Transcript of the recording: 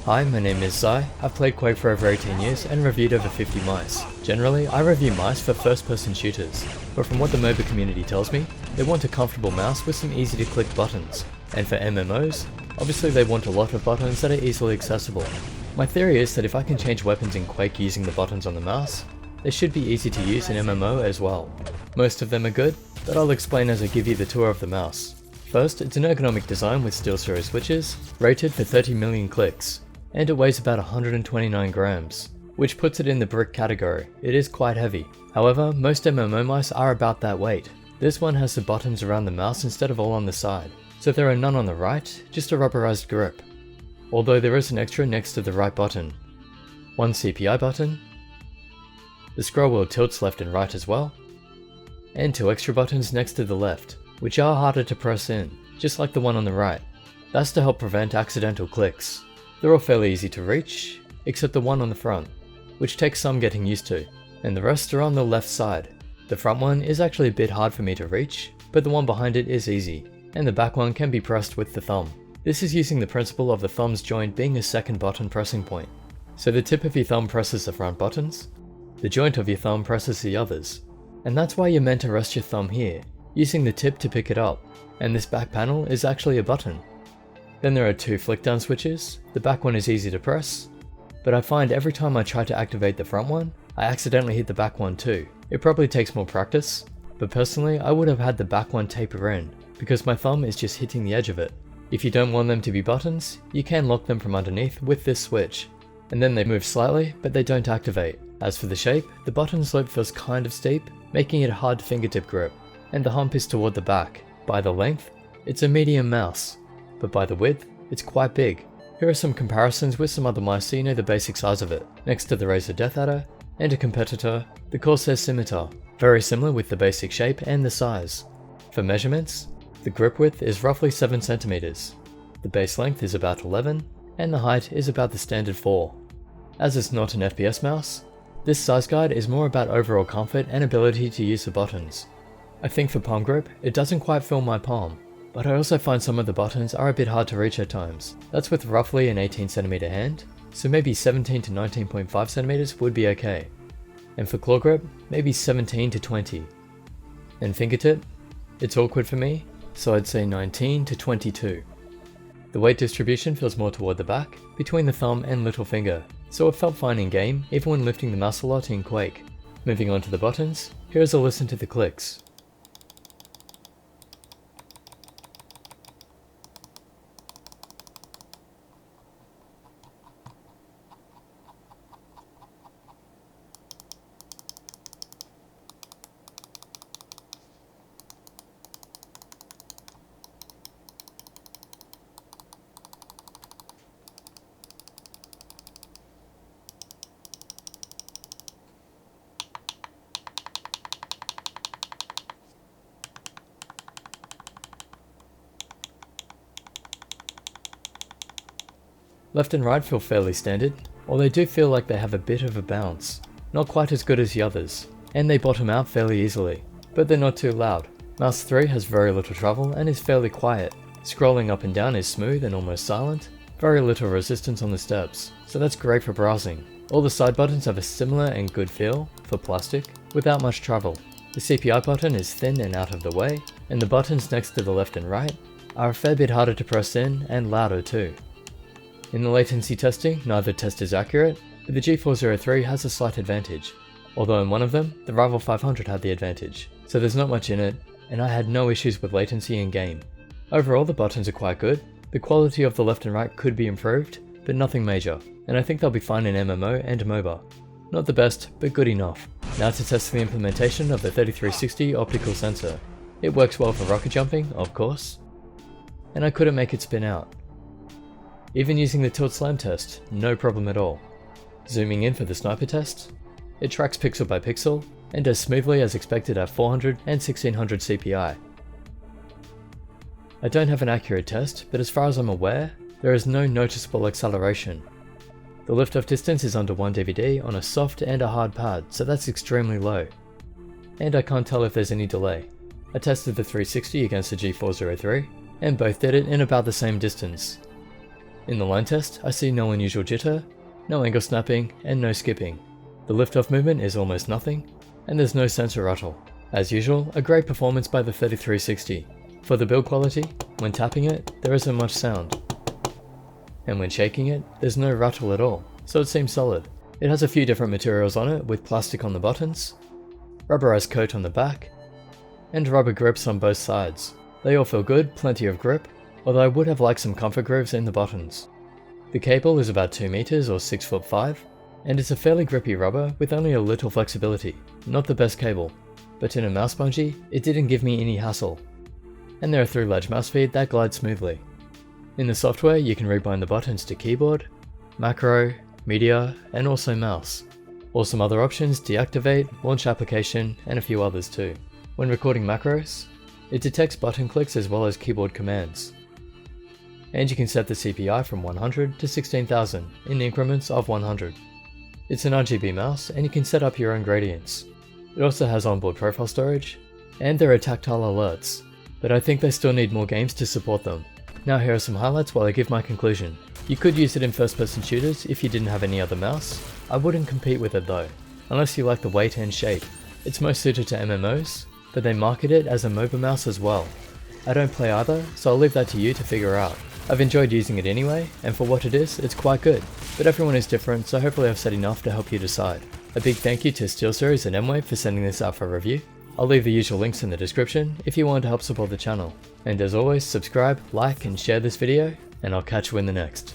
Hi, my name is Zai. I've played Quake for over 18 years and reviewed over 50 mice. Generally, I review mice for first-person shooters, but from what the MOBA community tells me, they want a comfortable mouse with some easy-to-click buttons. And for MMOs, obviously they want a lot of buttons that are easily accessible. My theory is that if I can change weapons in Quake using the buttons on the mouse, they should be easy to use in MMO as well. Most of them are good, but I'll explain as I give you the tour of the mouse. First, it's an ergonomic design with SteelSeries switches, rated for 30 million clicks. And it weighs about 129 grams, which puts it in the brick category. It is quite heavy. However, most MMO mice are about that weight. This one has the buttons around the mouse instead of all on the side, so there are none on the right, just a rubberized grip. Although there is an extra next to the right button. One CPI button, the scroll wheel tilts left and right as well, and two extra buttons next to the left, which are harder to press in, just like the one on the right. That's to help prevent accidental clicks. They're all fairly easy to reach, except the one on the front, which takes some getting used to, and the rest are on the left side. The front one is actually a bit hard for me to reach, but the one behind it is easy, and the back one can be pressed with the thumb. This is using the principle of the thumb's joint being a second button pressing point. So the tip of your thumb presses the front buttons, the joint of your thumb presses the others, and that's why you're meant to rest your thumb here, using the tip to pick it up, and this back panel is actually a button. Then there are two flick down switches. The back one is easy to press, but I find every time I try to activate the front one, I accidentally hit the back one too. It probably takes more practice, but personally I would have had the back one taper in, because my thumb is just hitting the edge of it. If you don't want them to be buttons, you can lock them from underneath with this switch, and then they move slightly, but they don't activate. As for the shape, the button slope feels kind of steep, making it a hard fingertip grip, and the hump is toward the back. By the length, it's a medium mouse, but by the width, it's quite big. Here are some comparisons with some other mice so you know the basic size of it. Next to the Razer Death Adder, and a competitor, the Corsair Scimitar, very similar with the basic shape and the size. For measurements, the grip width is roughly 7 cm, the base length is about 11, and the height is about the standard 4. As it's not an FPS mouse, this size guide is more about overall comfort and ability to use the buttons. I think for palm grip, it doesn't quite fill my palm, but I also find some of the buttons are a bit hard to reach at times. That's with roughly an 18 cm hand, so maybe 17 to 19.5 cm would be okay. And for claw grip, maybe 17 to 20. And fingertip, it's awkward for me, so I'd say 19 to 22. The weight distribution feels more toward the back, between the thumb and little finger, so it felt fine in game, even when lifting the mouse a lot in Quake. Moving on to the buttons, here's a listen to the clicks. Left and right feel fairly standard, or they do feel like they have a bit of a bounce. Not quite as good as the others, and they bottom out fairly easily, but they're not too loud. Mouse 3 has very little travel and is fairly quiet. Scrolling up and down is smooth and almost silent, very little resistance on the steps, so that's great for browsing. All the side buttons have a similar and good feel, for plastic, without much travel. The CPI button is thin and out of the way, and the buttons next to the left and right are a fair bit harder to press in and louder too. In the latency testing, neither test is accurate, but the G403 has a slight advantage, although in one of them, the Rival 500 had the advantage, so there's not much in it, and I had no issues with latency in game. Overall the buttons are quite good, the quality of the left and right could be improved, but nothing major, and I think they'll be fine in MMO and MOBA. Not the best, but good enough. Now to test the implementation of the 3360 Optical Sensor. It works well for rocket jumping, of course, and I couldn't make it spin out. Even using the tilt slam test, no problem at all. Zooming in for the sniper test, it tracks pixel by pixel, and does smoothly as expected at 400 and 1600 CPI. I don't have an accurate test, but as far as I'm aware, there is no noticeable acceleration. The liftoff distance is under 1 DVD on a soft and a hard pad, so that's extremely low. And I can't tell if there's any delay. I tested the 360 against the G403, and both did it in about the same distance. In the line test, I see no unusual jitter, no angle snapping, and no skipping. The liftoff movement is almost nothing, and there's no sensor rattle. As usual, a great performance by the 3360. For the build quality, when tapping it, there isn't much sound. And when shaking it, there's no rattle at all, so it seems solid. It has a few different materials on it with plastic on the buttons, rubberized coat on the back, and rubber grips on both sides. They all feel good, plenty of grip, although I would have liked some comfort grooves in the buttons. The cable is about 2 meters or 6'5", and it's a fairly grippy rubber with only a little flexibility. Not the best cable, but in a mouse bungee, it didn't give me any hassle. And there are 3 ledge mouse feet that glide smoothly. In the software, you can rebind the buttons to keyboard, macro, media, and also mouse. Or some other options: deactivate, launch application, and a few others too. When recording macros, it detects button clicks as well as keyboard commands. And you can set the CPI from 100 to 16,000 in increments of 100. It's an RGB mouse, and you can set up your own gradients. It also has onboard profile storage, and there are tactile alerts, but I think they still need more games to support them. Now here are some highlights while I give my conclusion. You could use it in first-person shooters if you didn't have any other mouse. I wouldn't compete with it though, unless you like the weight and shape. It's most suited to MMOs, but they market it as a MOBA mouse as well. I don't play either, so I'll leave that to you to figure out. I've enjoyed using it anyway, and for what it is, it's quite good. But everyone is different, so hopefully I've said enough to help you decide. A big thank you to SteelSeries and MWAVE for sending this out for review. I'll leave the usual links in the description if you want to help support the channel. And as always, subscribe, like, and share this video, and I'll catch you in the next.